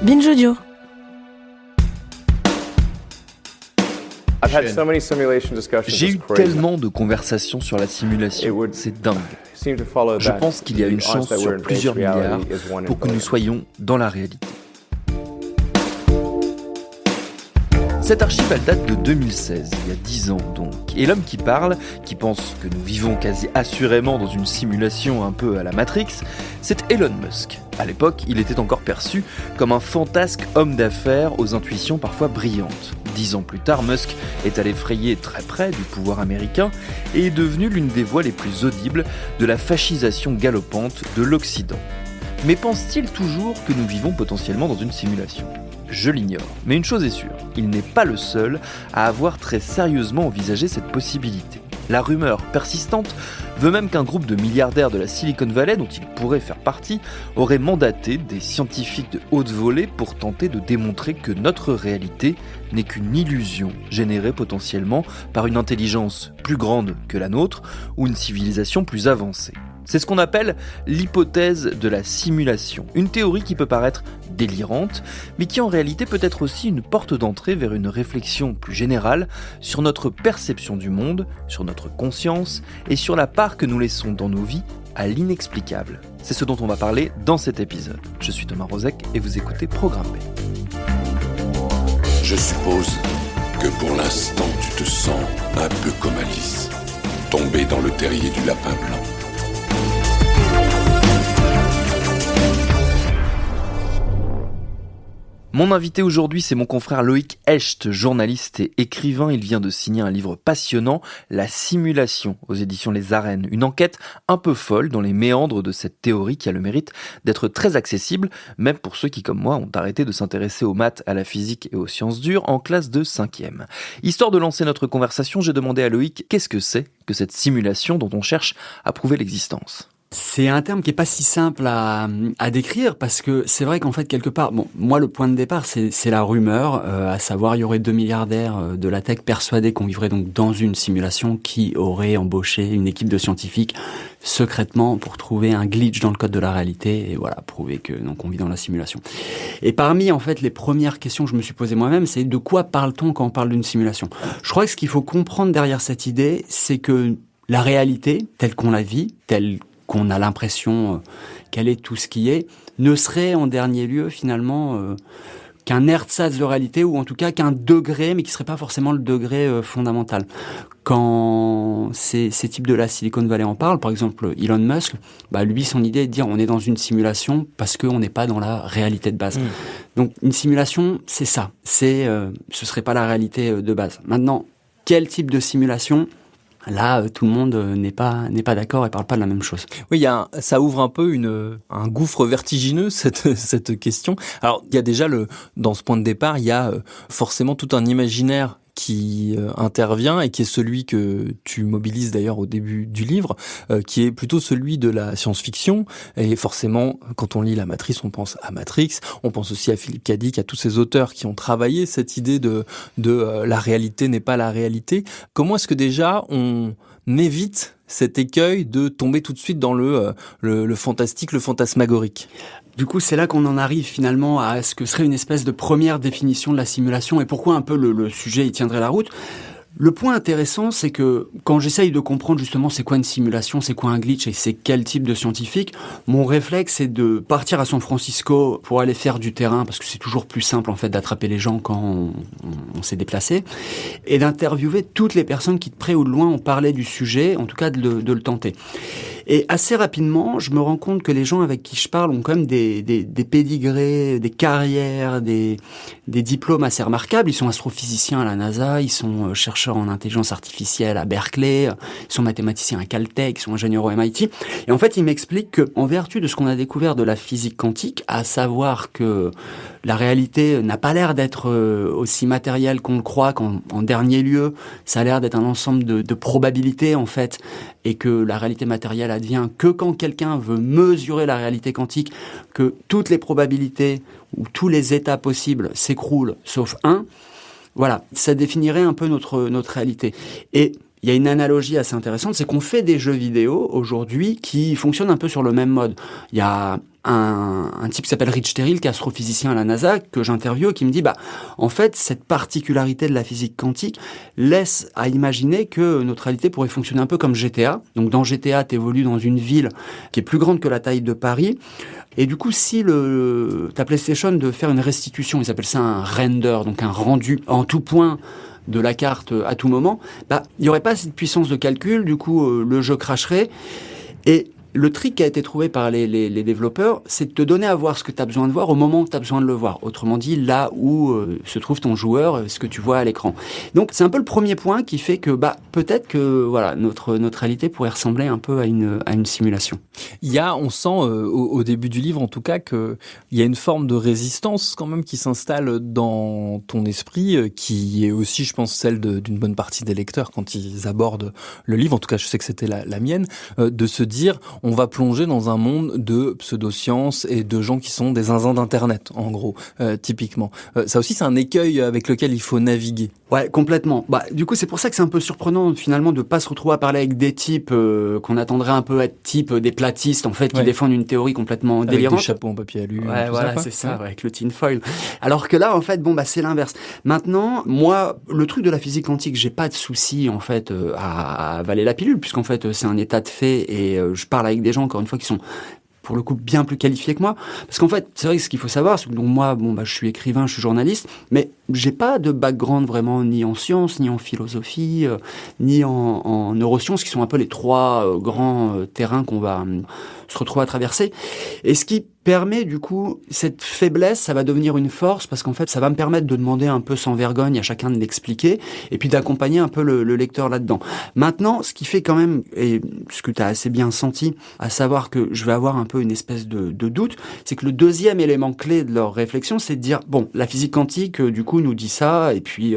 Binge Audio. J'ai eu tellement de conversations sur la simulation, c'est dingue. Je pense qu'il y a une chance sur plusieurs milliards pour que nous soyons dans la réalité. Cette archive, elle date de 2016, il y a 10 ans donc. Et l'homme qui parle, qui pense que nous vivons quasi assurément dans une simulation un peu à la Matrix, c'est Elon Musk. À l'époque, il était encore perçu comme un fantasque homme d'affaires aux intuitions parfois brillantes. 10 ans plus tard, Musk est allé frayer très près du pouvoir américain et est devenu l'une des voix les plus audibles de la fascisation galopante de l'Occident. Mais pense-t-il toujours que nous vivons potentiellement dans une simulation ? Je l'ignore, mais une chose est sûre, il n'est pas le seul à avoir très sérieusement envisagé cette possibilité. La rumeur persistante veut même qu'un groupe de milliardaires de la Silicon Valley, dont il pourrait faire partie, aurait mandaté des scientifiques de haute volée pour tenter de démontrer que notre réalité n'est qu'une illusion générée potentiellement par une intelligence plus grande que la nôtre ou une civilisation plus avancée. C'est ce qu'on appelle l'hypothèse de la simulation, une théorie qui peut paraître délirante, mais qui en réalité peut être aussi une porte d'entrée vers une réflexion plus générale sur notre perception du monde, sur notre conscience et sur la part que nous laissons dans nos vies à l'inexplicable. C'est ce dont on va parler dans cet épisode. Je suis Thomas Rozek et vous écoutez Programme B. Je suppose que pour l'instant tu te sens un peu comme Alice, tombée dans le terrier du lapin blanc. Mon invité aujourd'hui, c'est mon confrère Loïc Hecht, journaliste et écrivain. Il vient de signer un livre passionnant, La simulation, aux éditions Les Arènes. Une enquête un peu folle dans les méandres de cette théorie qui a le mérite d'être très accessible, même pour ceux qui, comme moi, ont arrêté de s'intéresser aux maths, à la physique et aux sciences dures en classe de 5e. Histoire de lancer notre conversation, j'ai demandé à Loïc qu'est-ce que c'est que cette simulation dont on cherche à prouver l'existence. C'est un terme qui est pas si simple à décrire parce que c'est vrai qu'en fait quelque part, bon, moi le point de départ c'est la rumeur, à savoir il y aurait 2 milliardaires de la tech persuadés qu'on vivrait donc dans une simulation qui aurait embauché une équipe de scientifiques secrètement pour trouver un glitch dans le code de la réalité et voilà prouver que donc on vit dans la simulation. Et parmi en fait les premières questions que je me suis posées moi-même, c'est de quoi parle-t-on quand on parle d'une simulation ? Je crois que ce qu'il faut comprendre derrière cette idée, c'est que la réalité telle qu'on la vit, telle qu'on a l'impression qu'elle est tout ce qui est, ne serait en dernier lieu finalement qu'un ersatz de réalité ou en tout cas qu'un degré, mais qui serait pas forcément le degré fondamental. Quand ces types de la Silicon Valley en parlent, par exemple Elon Musk, lui son idée est de dire on est dans une simulation parce qu'on n'est pas dans la réalité de base. Donc une simulation c'est ça, ce serait pas la réalité de base. Maintenant, quel type de simulation ? Là, tout le monde n'est pas d'accord et parle pas de la même chose. Oui, ça ouvre un peu un gouffre vertigineux cette question. Alors, il y a déjà dans ce point de départ, il y a forcément tout un imaginaire qui intervient et qui est celui que tu mobilises d'ailleurs au début du livre, qui est plutôt celui de la science-fiction. Et forcément, quand on lit La Matrice, on pense à Matrix, on pense aussi à Philippe K. Dick, à tous ces auteurs qui ont travaillé cette idée de la réalité n'est pas la réalité. Comment est-ce que déjà on évite cet écueil de tomber tout de suite dans le fantastique, le fantasmagorique ? Du coup, c'est là qu'on en arrive finalement à ce que serait une espèce de première définition de la simulation et pourquoi un peu le sujet y tiendrait la route. Le point intéressant, c'est que quand j'essaye de comprendre justement c'est quoi une simulation, c'est quoi un glitch et c'est quel type de scientifique, mon réflexe c'est de partir à San Francisco pour aller faire du terrain parce que c'est toujours plus simple en fait d'attraper les gens quand on s'est déplacé et d'interviewer toutes les personnes qui de près ou de loin ont parlé du sujet, en tout cas de le tenter. Et assez rapidement, je me rends compte que les gens avec qui je parle ont quand même des pédigrés, des carrières, des diplômes assez remarquables. Ils sont astrophysiciens à la NASA, ils sont chercheurs en intelligence artificielle à Berkeley, ils sont mathématiciens à Caltech, ils sont ingénieurs au MIT. Et en fait, ils m'expliquent qu'en vertu de ce qu'on a découvert de la physique quantique, à savoir que la réalité n'a pas l'air d'être aussi matérielle qu'on le croit, qu'en dernier lieu, ça a l'air d'être un ensemble de probabilités, en fait, et que la réalité matérielle advient que quand quelqu'un veut mesurer la réalité quantique, que toutes les probabilités ou tous les états possibles s'écroulent, sauf un. Voilà, ça définirait un peu notre réalité. Et il y a une analogie assez intéressante, c'est qu'on fait des jeux vidéo aujourd'hui qui fonctionnent un peu sur le même mode. Il y a un type qui s'appelle Rich Terrill, qui est astrophysicien à la NASA, que j'interviewe, qui me dit, en fait, cette particularité de la physique quantique laisse à imaginer que notre réalité pourrait fonctionner un peu comme GTA. Donc, dans GTA, tu évolues dans une ville qui est plus grande que la taille de Paris. Et du coup, si ta PlayStation de faire une restitution, ils appellent ça un render, donc un rendu en tout point de la carte à tout moment, il n'y aurait pas assez de puissance de calcul, du coup, le jeu cracherait. Et le trick qui a été trouvé par les développeurs, c'est de te donner à voir ce que tu as besoin de voir au moment où tu as besoin de le voir. Autrement dit, là où se trouve ton joueur, ce que tu vois à l'écran. Donc, c'est un peu le premier point qui fait que peut-être que voilà, notre réalité pourrait ressembler un peu à une simulation. On sent au début du livre, en tout cas, qu'il y a une forme de résistance quand même qui s'installe dans ton esprit, qui est aussi, je pense, celle d'une bonne partie des lecteurs quand ils abordent le livre. En tout cas, je sais que c'était la mienne, de se dire on va plonger dans un monde de pseudosciences et de gens qui sont des zinzins d'Internet, en gros, typiquement. Ça aussi, c'est un écueil avec lequel il faut naviguer. Ouais, complètement. Du coup, c'est pour ça que c'est un peu surprenant, finalement, de pas se retrouver à parler avec des types qu'on attendrait un peu être type des platistes, en fait, qui défendent une théorie complètement délirante. Avec des chapeaux en papier alu. Ouais, voilà, c'est ça, avec le tinfoil. Alors que là, en fait, c'est l'inverse. Maintenant, moi, le truc de la physique quantique, j'ai pas de souci, en fait, à avaler la pilule, puisqu'en fait, c'est un état de fait et je parle avec des gens, encore une fois, qui sont pour le coup bien plus qualifiés que moi, parce qu'en fait c'est vrai que ce qu'il faut savoir, c'est que donc moi je suis écrivain, je suis journaliste, mais j'ai pas de background vraiment ni en sciences, ni en philosophie, ni en neurosciences, qui sont un peu les trois grands terrains qu'on va se retrouver à traverser. Et ce qui permet du coup, cette faiblesse, ça va devenir une force, parce qu'en fait ça va me permettre de demander un peu sans vergogne à chacun de l'expliquer, et puis d'accompagner un peu le lecteur là-dedans. Maintenant, ce qui fait quand même, et ce que tu as assez bien senti, à savoir que je vais avoir un peu une espèce de doute, c'est que le deuxième élément clé de leur réflexion, c'est de dire, la physique quantique, du coup, nous dit ça, et puis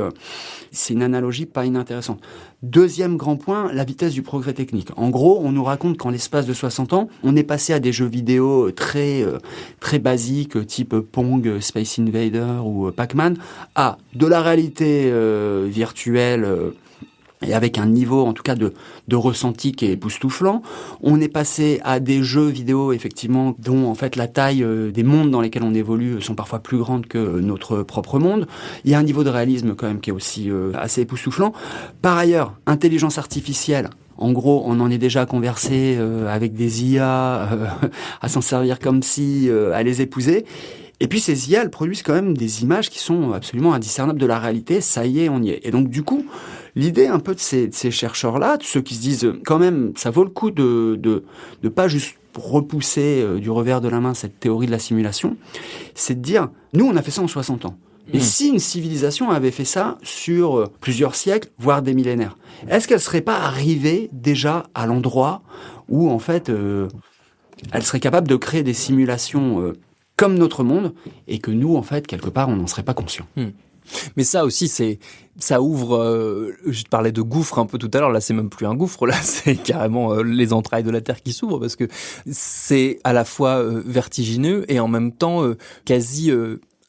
c'est une analogie pas inintéressante. Deuxième grand point, la vitesse du progrès technique. En gros, on nous raconte qu'en l'espace de 60 ans, on est passé à des jeux vidéo très basiques, type Pong, Space Invader ou Pac-Man, à de la réalité virtuelle et avec un niveau, en tout cas, de ressenti qui est époustouflant. On est passé à des jeux vidéo, effectivement, dont, en fait, la taille des mondes dans lesquels on évolue sont parfois plus grandes que notre propre monde. Il y a un niveau de réalisme, quand même, qui est aussi assez époustouflant. Par ailleurs, intelligence artificielle. En gros, on en est déjà à converser avec des IA, à s'en servir comme si, à les épouser. Et puis ces IA, elles produisent quand même des images qui sont absolument indiscernables de la réalité. Ça y est, on y est. Et donc, du coup, l'idée un peu de ces chercheurs-là, de ceux qui se disent quand même, ça vaut le coup de pas juste repousser du revers de la main cette théorie de la simulation, c'est de dire, nous, on a fait ça en 60 ans. Et si une civilisation avait fait ça sur plusieurs siècles, voire des millénaires, est-ce qu'elle serait pas arrivée déjà à l'endroit où, en fait, elle serait capable de créer des simulations comme notre monde, et que nous, en fait, quelque part, on n'en serait pas conscient. Mais ça aussi, ça ouvre, je te parlais de gouffre un peu tout à l'heure, là c'est même plus un gouffre, là c'est carrément les entrailles de la Terre qui s'ouvrent, parce que c'est à la fois vertigineux et en même temps quasi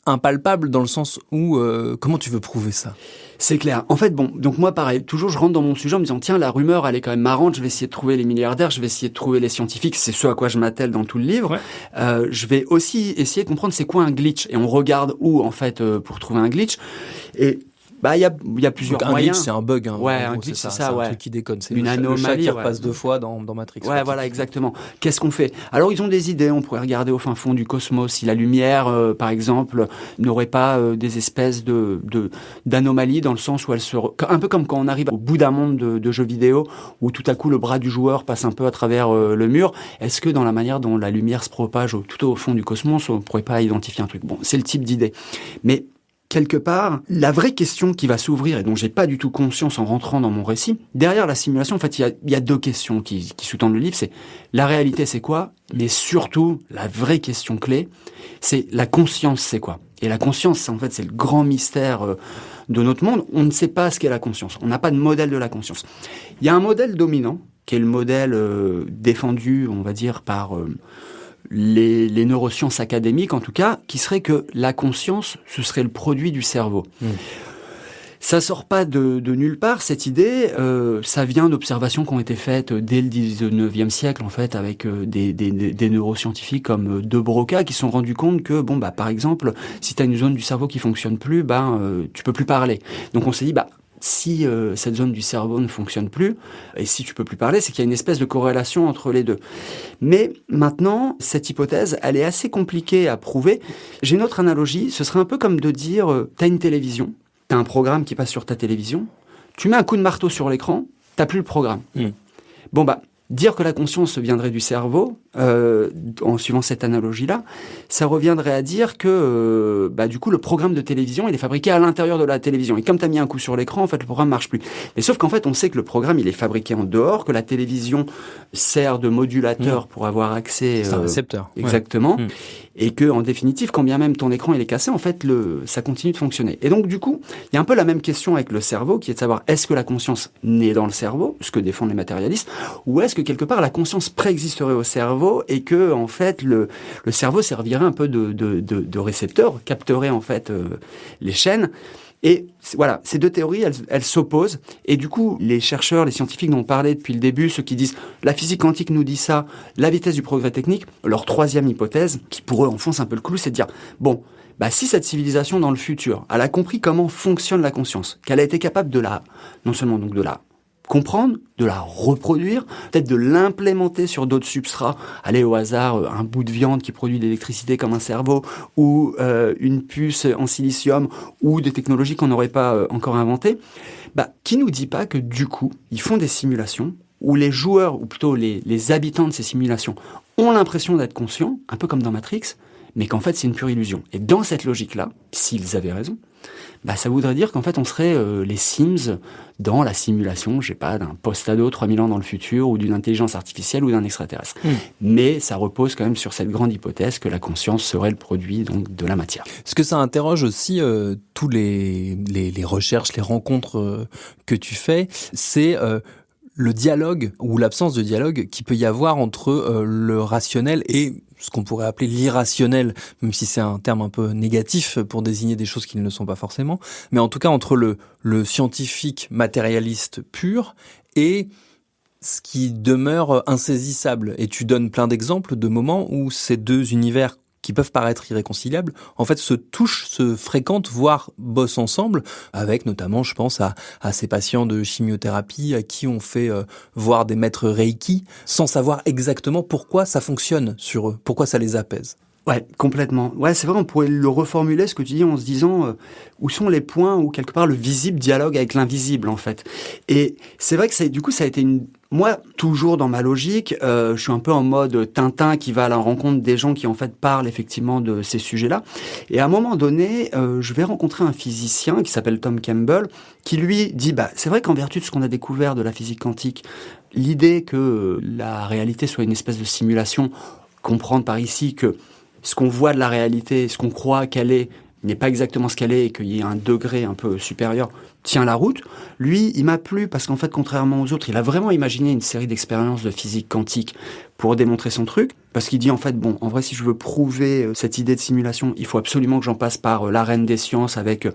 impalpable, dans le sens où, comment tu veux prouver ça ? C'est clair. En fait, donc moi, pareil, toujours je rentre dans mon sujet en me disant, tiens, la rumeur, elle est quand même marrante, je vais essayer de trouver les milliardaires, je vais essayer de trouver les scientifiques, c'est ce à quoi je m'attelle dans tout le livre. Ouais. Je vais aussi essayer de comprendre c'est quoi un glitch, et on regarde où, en fait, pour trouver un glitch. Et il y a plusieurs moyens. Un glitch, c'est un bug. Ouais, un glitch, c'est ça, un ouais. truc qui déconne. C'est une anomalie, le chat qui repasse 2 fois dans Matrix. Ouais, voilà, exactement. Qu'est-ce qu'on fait ? Alors, ils ont des idées. On pourrait regarder au fin fond du cosmos si la lumière, par exemple, n'aurait pas des espèces d'anomalies, dans le sens où elle se... Un peu comme quand on arrive au bout d'un monde de jeux vidéo, où tout à coup le bras du joueur passe un peu à travers le mur. Est-ce que dans la manière dont la lumière se propage tout au fond du cosmos, on pourrait pas identifier un truc ? Bon, c'est le type d'idée. Mais quelque part, la vraie question qui va s'ouvrir, et dont j'ai pas du tout conscience en rentrant dans mon récit, derrière la simulation, en fait, il y a 2 questions qui sous-tendent le livre. C'est la réalité, c'est quoi ? Mais surtout, la vraie question clé, c'est la conscience, c'est quoi ? Et la conscience, en fait, c'est le grand mystère de notre monde. On ne sait pas ce qu'est la conscience. On n'a pas de modèle de la conscience. Il y a un modèle dominant, qui est le modèle défendu, on va dire, par... les neurosciences académiques, en tout cas, qui serait que la conscience, ce serait le produit du cerveau. Ça sort pas de nulle part, cette idée. Ça vient d'observations qui ont été faites dès le 19e siècle, en fait, avec des neuroscientifiques comme De Broca, qui se sont rendus compte que, par exemple, si tu as une zone du cerveau qui fonctionne plus, tu peux plus parler. Donc on s'est dit, si cette zone du cerveau ne fonctionne plus, et si tu peux plus parler, c'est qu'il y a une espèce de corrélation entre les deux. Mais maintenant, cette hypothèse, elle est assez compliquée à prouver. J'ai une autre analogie, ce serait un peu comme de dire, t'as une télévision, t'as un programme qui passe sur ta télévision, tu mets un coup de marteau sur l'écran, t'as plus le programme. Dire que la conscience viendrait du cerveau, en suivant cette analogie-là, ça reviendrait à dire que, du coup, le programme de télévision, il est fabriqué à l'intérieur de la télévision. Et comme tu as mis un coup sur l'écran, en fait, le programme marche plus. Mais sauf qu'en fait, on sait que le programme, il est fabriqué en dehors, que la télévision sert de modulateur pour avoir accès... C'est un récepteur. Exactement. Ouais. Et que, en définitive, quand bien même ton écran il est cassé, en fait, ça continue de fonctionner. Et donc, du coup, il y a un peu la même question avec le cerveau, qui est de savoir, est-ce que la conscience naît dans le cerveau, ce que défendent les matérialistes, ou est-ce que quelque part la conscience préexisterait au cerveau et que, en fait, le cerveau servirait un peu de récepteur, capterait en fait les chaînes. Et voilà, ces deux théories, elles s'opposent. Et du coup, les chercheurs, les scientifiques dont on parlait depuis le début, ceux qui disent la physique quantique nous dit ça, la vitesse du progrès technique, leur troisième hypothèse, qui pour eux enfonce un peu le clou, c'est de dire si cette civilisation dans le futur, elle a compris comment fonctionne la conscience, qu'elle a été capable non seulement donc de la comprendre, de la reproduire, peut-être de l'implémenter sur d'autres substrats, aller au hasard, un bout de viande qui produit de l'électricité comme un cerveau, ou une puce en silicium, ou des technologies qu'on n'aurait pas encore inventées, qui nous dit pas que du coup, ils font des simulations où les joueurs, ou plutôt les habitants de ces simulations, ont l'impression d'être conscients, un peu comme dans Matrix, mais qu'en fait c'est une pure illusion. Et dans cette logique-là, s'ils avaient raison, ça voudrait dire qu'en fait on serait les Sims dans la simulation, d'un post-ado 3000 ans dans le futur, ou d'une intelligence artificielle, ou d'un extraterrestre. Mais ça repose quand même sur cette grande hypothèse que la conscience serait le produit donc de la matière. Est-ce que ça interroge aussi tous les recherches, les rencontres que tu fais, c'est le dialogue ou l'absence de dialogue qu'il peut y avoir entre le rationnel et ce qu'on pourrait appeler l'irrationnel, même si c'est un terme un peu négatif pour désigner des choses qui ne le sont pas forcément, mais en tout cas entre le scientifique matérialiste pur et ce qui demeure insaisissable. Et tu donnes plein d'exemples de moments où ces deux univers qui peuvent paraître irréconciliables, en fait se touchent, se fréquentent, voire bossent ensemble, avec notamment, je pense, à ces patients de chimiothérapie à qui on fait voir des maîtres Reiki, sans savoir exactement pourquoi ça fonctionne sur eux, pourquoi ça les apaise. Ouais, complètement. Ouais, c'est vrai, on pourrait le reformuler, ce que tu dis, en se disant où sont les points où, quelque part, le visible dialogue avec l'invisible, en fait. Et c'est vrai que ça a été moi, toujours dans ma logique, je suis un peu en mode Tintin qui va à la rencontre des gens qui, en fait, parlent effectivement de ces sujets-là. Et à un moment donné, je vais rencontrer un physicien qui s'appelle Tom Campbell, qui lui dit, c'est vrai qu'en vertu de ce qu'on a découvert de la physique quantique, l'idée que la réalité soit une espèce de simulation, comprendre par ici que ce qu'on voit de la réalité, ce qu'on croit qu'elle est, n'est pas exactement ce qu'elle est et qu'il y ait un degré un peu supérieur, tient la route. Lui, il m'a plu parce qu'en fait, contrairement aux autres, il a vraiment imaginé une série d'expériences de physique quantique pour démontrer son truc. Parce qu'il dit, en fait, en vrai, si je veux prouver cette idée de simulation, il faut absolument que j'en passe par l'arène des sciences avec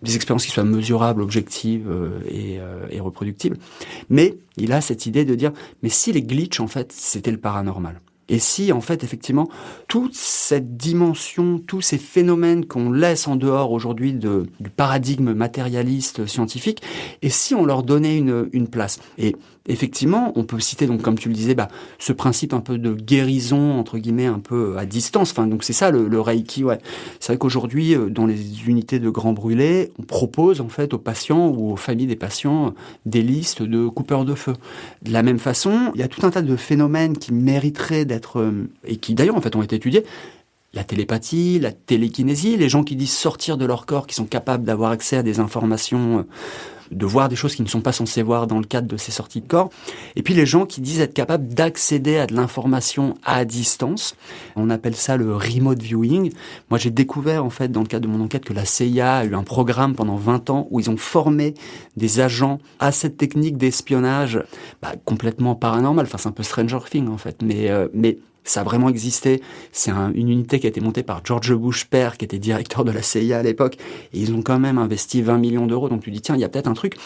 des expériences qui soient mesurables, objectives et reproductibles. Mais il a cette idée de dire, mais si les glitches, en fait, c'était le paranormal. Et si, en fait, effectivement, toute cette dimension, tous ces phénomènes qu'on laisse en dehors aujourd'hui du paradigme matérialiste scientifique, et si on leur donnait une place. Et effectivement, on peut citer, donc, comme tu le disais, ce principe un peu de guérison, entre guillemets, un peu à distance. Enfin, donc c'est ça le Reiki, ouais. C'est vrai qu'aujourd'hui, dans les unités de grands brûlés, on propose, en fait, aux patients ou aux familles des patients des listes de coupeurs de feu. De la même façon, il y a tout un tas de phénomènes qui mériteraient d'être et qui d'ailleurs en fait ont été étudiés. La télépathie, la télékinésie, les gens qui disent sortir de leur corps, qui sont capables d'avoir accès à des informations, de voir des choses qu'ils ne sont pas censés voir dans le cadre de ces sorties de corps. Et puis les gens qui disent être capables d'accéder à de l'information à distance. On appelle ça le remote viewing. Moi, j'ai découvert en fait dans le cadre de mon enquête que la CIA a eu un programme pendant 20 ans où ils ont formé des agents à cette technique d'espionnage complètement paranormale. Enfin, c'est un peu Stranger Things en fait. Mais Ça a vraiment existé. C'est une unité qui a été montée par George Bush père, qui était directeur de la CIA à l'époque. Et ils ont quand même investi 20 millions d'euros. Donc tu dis, tiens, il y a peut-être un truc.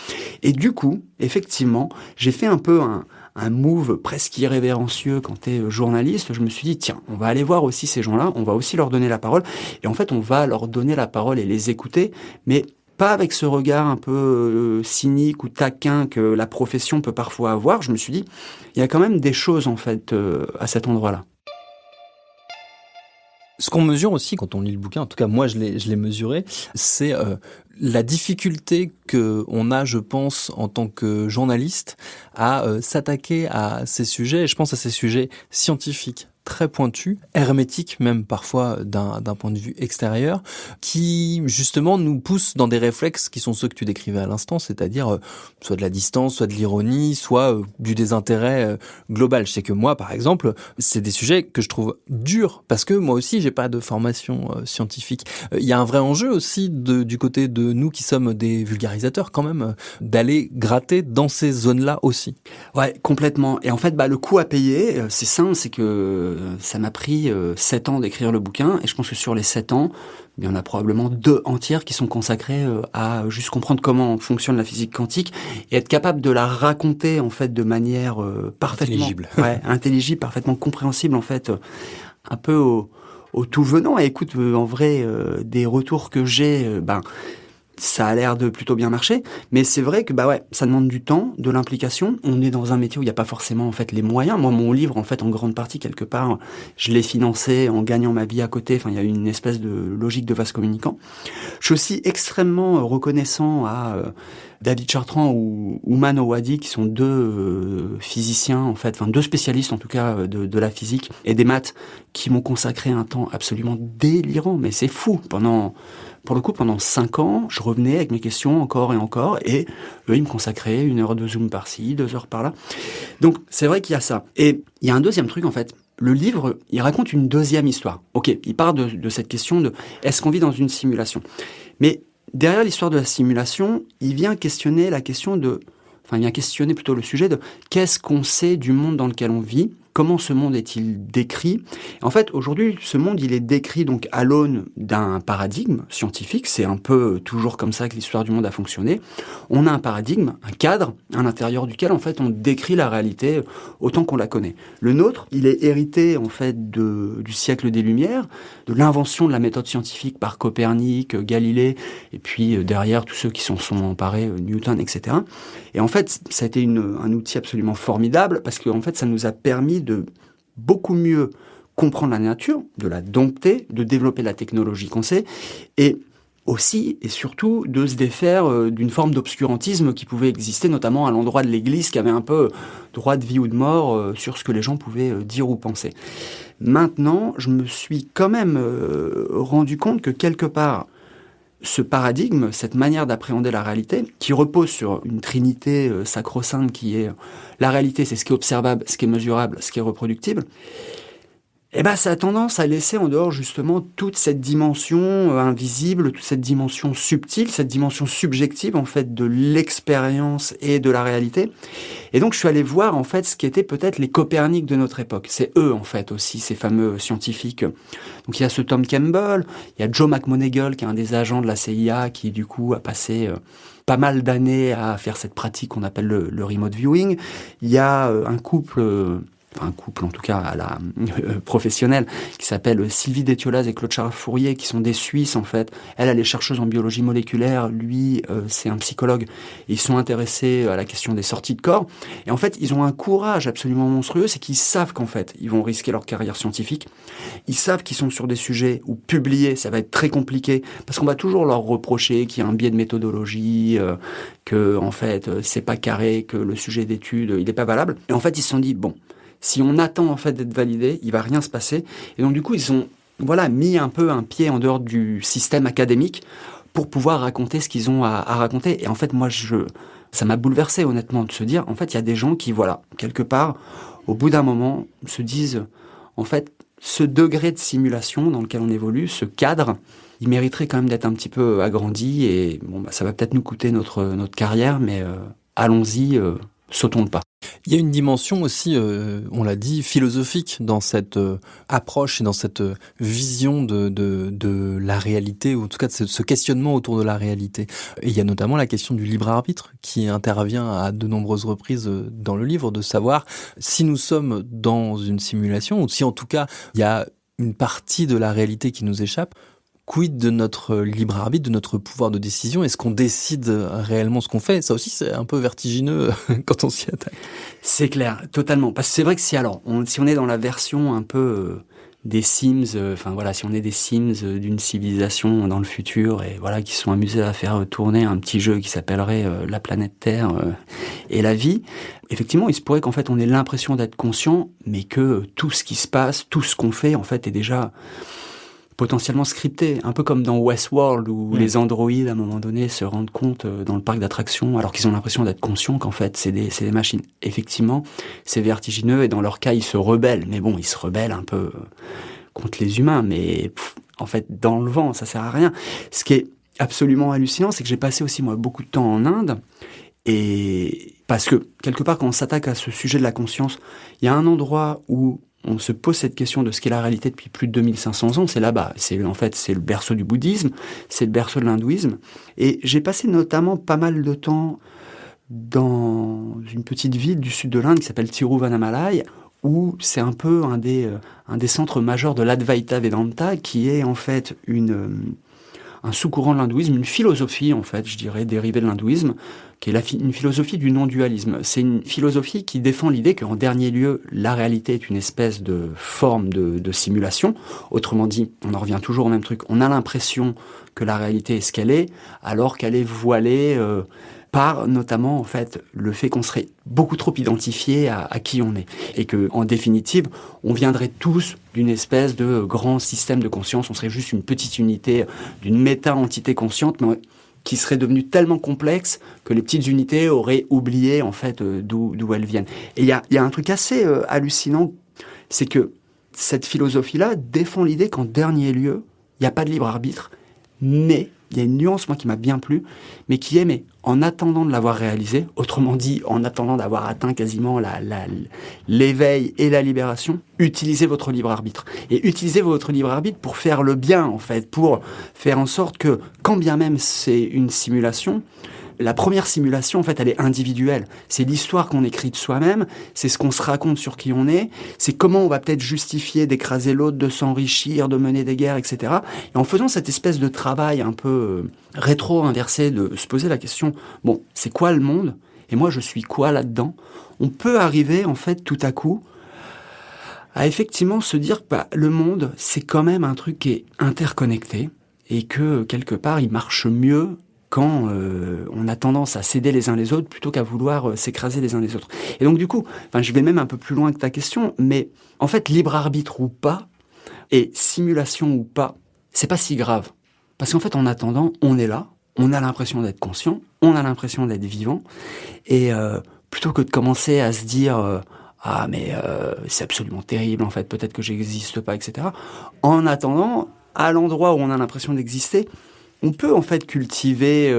Et du coup, effectivement, j'ai fait un peu un move presque irrévérencieux quand tu es journaliste. Je me suis dit, tiens, on va aller voir aussi ces gens-là. On va aussi leur donner la parole. Et en fait, on va leur donner la parole et les écouter. Mais pas avec ce regard un peu cynique ou taquin que la profession peut parfois avoir. Je me suis dit, il y a quand même des choses en fait à cet endroit-là. Ce qu'on mesure aussi quand on lit le bouquin, en tout cas moi je l'ai mesuré, c'est la difficulté que on a, je pense, en tant que journaliste, à s'attaquer à ces sujets. Et je pense à ces sujets scientifiques très pointus, hermétiques même parfois d'un point de vue extérieur, qui justement nous poussent dans des réflexes qui sont ceux que tu décrivais à l'instant, c'est-à-dire soit de la distance, soit de l'ironie, soit du désintérêt global. Je sais que moi, par exemple, c'est des sujets que je trouve durs, parce que moi aussi, j'ai pas de formation scientifique. Il y a un vrai enjeu aussi du côté de nous qui sommes des vulgarisateurs quand même, d'aller gratter dans ces zones-là aussi. Ouais, complètement. Et en fait, le coût à payer, c'est simple, c'est que ça m'a pris 7 ans d'écrire le bouquin, et je pense que sur les 7 ans, il y en a probablement 2 entières qui sont consacrées à juste comprendre comment fonctionne la physique quantique et être capable de la raconter en fait de manière parfaitement intelligible, parfaitement compréhensible en fait, un peu au tout venant. Et écoute, en vrai, des retours que j'ai, ça a l'air de plutôt bien marcher, mais c'est vrai que ça demande du temps, de l'implication. On est dans un métier où il n'y a pas forcément en fait les moyens. Moi, mon livre, en fait, en grande partie quelque part, je l'ai financé en gagnant ma vie à côté. Enfin, il y a une espèce de logique de vase communicant. Je suis aussi extrêmement reconnaissant à David Chartrand ou Ouman Owadi, qui sont 2 physiciens, en fait, enfin 2 spécialistes en tout cas de la physique et des maths, qui m'ont consacré un temps absolument délirant. Mais c'est fou. Pour le coup, pendant 5 ans, je revenais avec mes questions encore et encore, et eux, ils me consacraient 1 heure de Zoom par-ci, 2 heures par-là. Donc, c'est vrai qu'il y a ça. Et il y a un deuxième truc, en fait. Le livre, il raconte une deuxième histoire. Ok, il part de cette question de est-ce qu'on vit dans une simulation ? Mais derrière l'histoire de la simulation, il vient questionner il vient questionner plutôt le sujet de qu'est-ce qu'on sait du monde dans lequel on vit ? Comment ce monde est-il décrit ? En fait, aujourd'hui, ce monde, il est décrit donc à l'aune d'un paradigme scientifique. C'est un peu toujours comme ça que l'histoire du monde a fonctionné. On a un paradigme, un cadre, à l'intérieur duquel, en fait, on décrit la réalité autant qu'on la connaît. Le nôtre, il est hérité, en fait, du siècle des Lumières, de l'invention de la méthode scientifique par Copernic, Galilée, et puis derrière, tous ceux qui s'en sont emparés, Newton, etc. Et en fait, ça a été un outil absolument formidable, parce qu'en fait, ça nous a permis de beaucoup mieux comprendre la nature, de la dompter, de développer la technologie qu'on sait, et aussi et surtout de se défaire d'une forme d'obscurantisme qui pouvait exister, notamment à l'endroit de l'Église, qui avait un peu droit de vie ou de mort sur ce que les gens pouvaient dire ou penser. Maintenant, je me suis quand même rendu compte que quelque part, ce paradigme, cette manière d'appréhender la réalité, qui repose sur une trinité sacro-sainte qui est la réalité, c'est ce qui est observable, ce qui est mesurable, ce qui est reproductible, ça a tendance à laisser en dehors justement toute cette dimension invisible, toute cette dimension subtile, cette dimension subjective en fait de l'expérience et de la réalité. Et donc je suis allé voir en fait ce qu'étaient peut-être les Copernics de notre époque. C'est eux en fait aussi, ces fameux scientifiques. Donc il y a ce Tom Campbell, il y a Joe McMoneagle qui est un des agents de la CIA qui du coup a passé pas mal d'années à faire cette pratique qu'on appelle le remote viewing. Il y a un couple en tout cas à la professionnelle, qui s'appelle Sylvie Détiolaz et Claude-Charles Fourier, qui sont des Suisses en fait. Elle est chercheuse en biologie moléculaire, lui c'est un psychologue. Ils sont intéressés à la question des sorties de corps. Et en fait, ils ont un courage absolument monstrueux, c'est qu'ils savent qu'en fait, ils vont risquer leur carrière scientifique. Ils savent qu'ils sont sur des sujets où publier, ça va être très compliqué, parce qu'on va toujours leur reprocher qu'il y a un biais de méthodologie, que en fait, c'est pas carré, que le sujet d'étude, il est pas valable. Et en fait, ils se sont dit, bon, si on attend en fait d'être validé, il va rien se passer. Et donc du coup, ils ont mis un peu un pied en dehors du système académique pour pouvoir raconter ce qu'ils ont à raconter. Et en fait, moi, ça m'a bouleversé honnêtement de se dire, en fait, il y a des gens qui, quelque part, au bout d'un moment, se disent, en fait, ce degré de simulation dans lequel on évolue, ce cadre, il mériterait quand même d'être un petit peu agrandi. Et bon, ça va peut-être nous coûter notre carrière, mais allons-y, sautons le pas. Il y a une dimension aussi, on l'a dit, philosophique dans cette approche et dans cette vision de la réalité, ou en tout cas de ce questionnement autour de la réalité. Et il y a notamment la question du libre arbitre qui intervient à de nombreuses reprises dans le livre, de savoir si nous sommes dans une simulation, ou si en tout cas il y a une partie de la réalité qui nous échappe. Quid de notre libre arbitre, de notre pouvoir de décision? Est-ce qu'on décide réellement ce qu'on fait? Ça aussi, c'est un peu vertigineux quand on s'y attaque. C'est clair, totalement. Parce que c'est vrai que si on est dans la version un peu des Sims, si on est des Sims d'une civilisation dans le futur et voilà, qui sont amusés à faire tourner un petit jeu qui s'appellerait la planète Terre et la vie, effectivement, il se pourrait qu'en fait on ait l'impression d'être conscient, mais que tout ce qui se passe, tout ce qu'on fait, en fait, est déjà potentiellement scripté, un peu comme dans Westworld où les androïdes à un moment donné se rendent compte dans le parc d'attractions alors qu'ils ont l'impression d'être conscients qu'en fait c'est des machines. Effectivement, c'est vertigineux et dans leur cas ils se rebellent, mais bon, ils se rebellent un peu contre les humains, mais en fait dans le vent, ça sert à rien. Ce qui est absolument hallucinant, c'est que j'ai passé aussi moi beaucoup de temps en Inde, et parce que quelque part quand on s'attaque à ce sujet de la conscience, il y a un endroit où on se pose cette question de ce qu'est la réalité depuis plus de 2500 ans, c'est là-bas. C'est le berceau du bouddhisme, c'est le berceau de l'hindouisme. Et j'ai passé notamment pas mal de temps dans une petite ville du sud de l'Inde qui s'appelle Tiruvannamalai, où c'est un peu un des centres majeurs de l'Advaita Vedanta, qui est en fait un sous-courant de l'hindouisme, une philosophie, en fait, je dirais, dérivée de l'hindouisme, qui est une philosophie du non-dualisme. C'est une philosophie qui défend l'idée qu'en dernier lieu, la réalité est une espèce de forme de simulation. Autrement dit, on en revient toujours au même truc. On a l'impression que la réalité est ce qu'elle est, alors qu'elle est voilée par notamment en fait le fait qu'on serait beaucoup trop identifié à qui on est, et que en définitive on viendrait tous d'une espèce de grand système de conscience, on serait juste une petite unité d'une méta-entité consciente, mais qui serait devenue tellement complexe que les petites unités auraient oublié en fait d'où elles viennent. Et il y a un truc assez hallucinant, c'est que cette philosophie-là défend l'idée qu'en dernier lieu il n'y a pas de libre arbitre, mais il y a une nuance, moi, qui m'a bien plu, mais qui est, mais en attendant de l'avoir réalisé, autrement dit, en attendant d'avoir atteint quasiment l'éveil et la libération, utilisez votre libre arbitre. Et utilisez votre libre arbitre pour faire le bien, en fait, pour faire en sorte que, quand bien même c'est une simulation, la première simulation, en fait, elle est individuelle. C'est l'histoire qu'on écrit de soi-même, c'est ce qu'on se raconte sur qui on est, c'est comment on va peut-être justifier d'écraser l'autre, de s'enrichir, de mener des guerres, etc. Et en faisant cette espèce de travail un peu rétro-inversé, de se poser la question, bon, c'est quoi le monde? Et moi, je suis quoi là-dedans? On peut arriver, en fait, tout à coup, à effectivement se dire que le monde, c'est quand même un truc qui est interconnecté, et que, quelque part, il marche mieux quand on a tendance à céder les uns les autres plutôt qu'à vouloir s'écraser les uns les autres. Et donc du coup, je vais même un peu plus loin que ta question, mais en fait, libre arbitre ou pas, et simulation ou pas, c'est pas si grave. Parce qu'en fait, en attendant, on est là, on a l'impression d'être conscient, on a l'impression d'être vivant, et plutôt que de commencer à se dire c'est absolument terrible, en fait, peut-être que j'existe pas, etc. En attendant, à l'endroit où on a l'impression d'exister, on peut en fait cultiver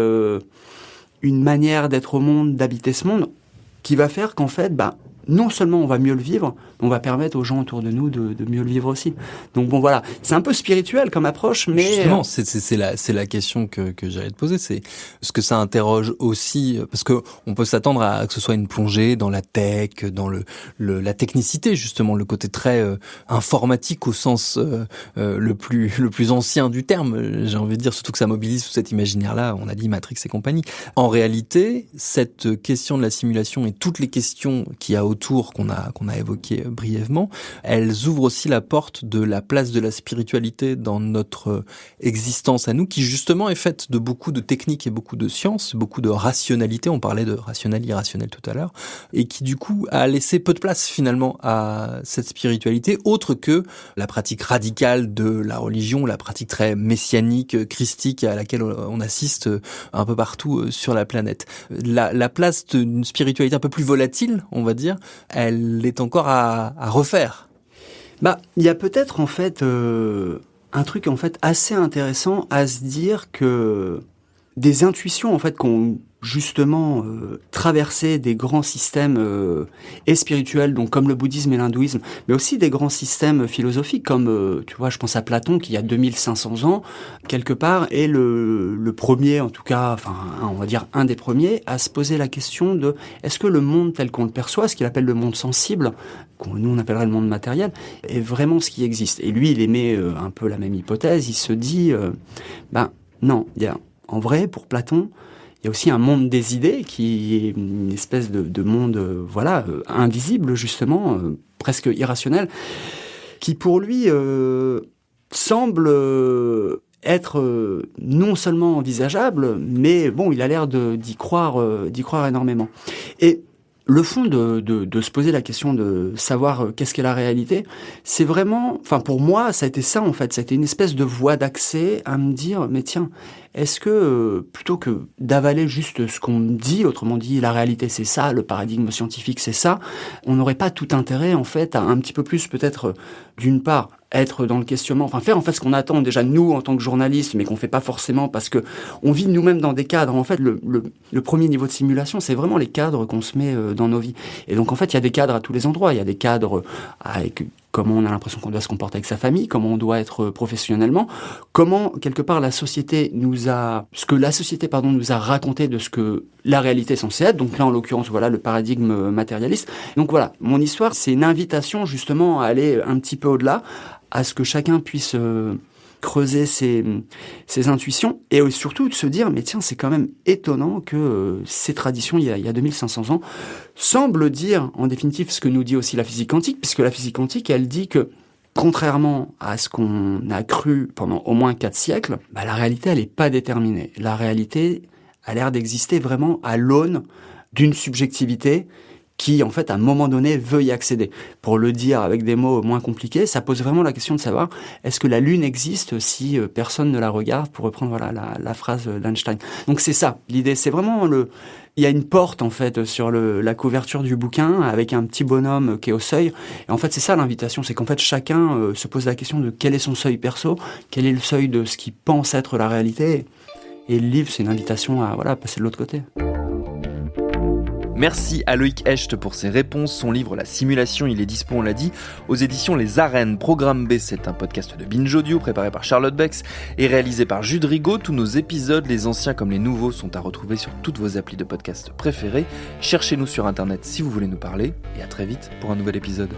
une manière d'être au monde, d'habiter ce monde, qui va faire qu'en fait, non seulement on va mieux le vivre, mais on va permettre aux gens autour de nous de mieux le vivre aussi. Donc bon, voilà, c'est un peu spirituel comme approche, mais... Justement, c'est la question que j'allais te poser, c'est ce que ça interroge aussi, parce que on peut s'attendre à que ce soit une plongée dans la tech, dans la technicité, justement, le côté très informatique au sens le plus ancien du terme, j'ai envie de dire, surtout que ça mobilise tout cet imaginaire-là, on a dit Matrix et compagnie. En réalité, cette question de la simulation et toutes les questions qu'il y a autour, qu'on a évoquées brièvement, elles ouvrent aussi la porte de la place de la spiritualité dans notre existence à nous, qui justement est faite de beaucoup de techniques et beaucoup de sciences, beaucoup de rationalité, on parlait de rationnel, irrationnel tout à l'heure, et qui du coup a laissé peu de place finalement à cette spiritualité, autre que la pratique radicale de la religion, la pratique très messianique, christique, à laquelle on assiste un peu partout sur la planète. La place d'une spiritualité un peu plus volatile, on va dire, elle est encore à refaire. Il y a peut-être en fait un truc en fait assez intéressant à se dire que des intuitions en fait qu'on justement traverser des grands systèmes et spirituels, donc comme le bouddhisme et l'hindouisme, mais aussi des grands systèmes philosophiques comme, tu vois, je pense à Platon qui, il y a 2500 ans, quelque part, est le premier, en tout cas, enfin, on va dire un des premiers, à se poser la question de est-ce que le monde tel qu'on le perçoit, ce qu'il appelle le monde sensible, nous on appellerait le monde matériel, est vraiment ce qui existe. Et lui, il émet un peu la même hypothèse, il se dit, non, en vrai, pour Platon, il y a aussi un monde des idées qui est une espèce de monde, invisible justement, presque irrationnel, qui pour lui semble être non seulement envisageable, mais bon, il a l'air d'y croire énormément. Et le fond de se poser la question de savoir qu'est-ce qu'est la réalité, c'est vraiment, enfin pour moi, ça a été ça en fait, ça a été une espèce de voie d'accès à me dire, mais tiens, est-ce que plutôt que d'avaler juste ce qu'on me dit, autrement dit, la réalité c'est ça, le paradigme scientifique c'est ça, on n'aurait pas tout intérêt en fait à un petit peu plus peut-être, d'une part, être dans le questionnement, enfin faire en fait ce qu'on attend déjà nous en tant que journalistes, mais qu'on fait pas forcément parce que on vit nous-mêmes dans des cadres. En fait, le premier niveau de simulation, c'est vraiment les cadres qu'on se met dans nos vies. Et donc en fait, il y a des cadres à tous les endroits. Il y a des cadres avec comment on a l'impression qu'on doit se comporter avec sa famille, comment on doit être professionnellement, comment quelque part ce que la société nous a raconté de ce que la réalité est censée être. Donc là, en l'occurrence, voilà le paradigme matérialiste. Donc voilà, mon histoire, c'est une invitation justement à aller un petit peu au-delà, à ce que chacun puisse creuser ses intuitions et surtout de se dire, mais tiens, c'est quand même étonnant que ces traditions, il y a 2500 ans, semblent dire, en définitive, ce que nous dit aussi la physique quantique, puisque la physique quantique, elle dit que, contrairement à ce qu'on a cru pendant au moins 4 siècles, la réalité, elle n'est pas déterminée. La réalité a l'air d'exister vraiment à l'aune d'une subjectivité qui, en fait, à un moment donné, veut y accéder. Pour le dire avec des mots moins compliqués, ça pose vraiment la question de savoir est-ce que la Lune existe si personne ne la regarde, pour reprendre la phrase d'Einstein. Donc c'est ça, l'idée, c'est vraiment il y a une porte, en fait, sur la couverture du bouquin, avec un petit bonhomme qui est au seuil. Et en fait, c'est ça l'invitation, c'est qu'en fait, chacun se pose la question de quel est son seuil perso, quel est le seuil de ce qu'il pense être la réalité. Et le livre, c'est une invitation à passer de l'autre côté. Merci à Loïc Hecht pour ses réponses. Son livre La Simulation, il est dispo, on l'a dit, aux éditions Les Arènes. Programme B, c'est un podcast de Binge Audio préparé par Charlotte Bex et réalisé par Jude Rigaud. Tous nos épisodes, les anciens comme les nouveaux, sont à retrouver sur toutes vos applis de podcast préférées. Cherchez-nous sur Internet si vous voulez nous parler et à très vite pour un nouvel épisode.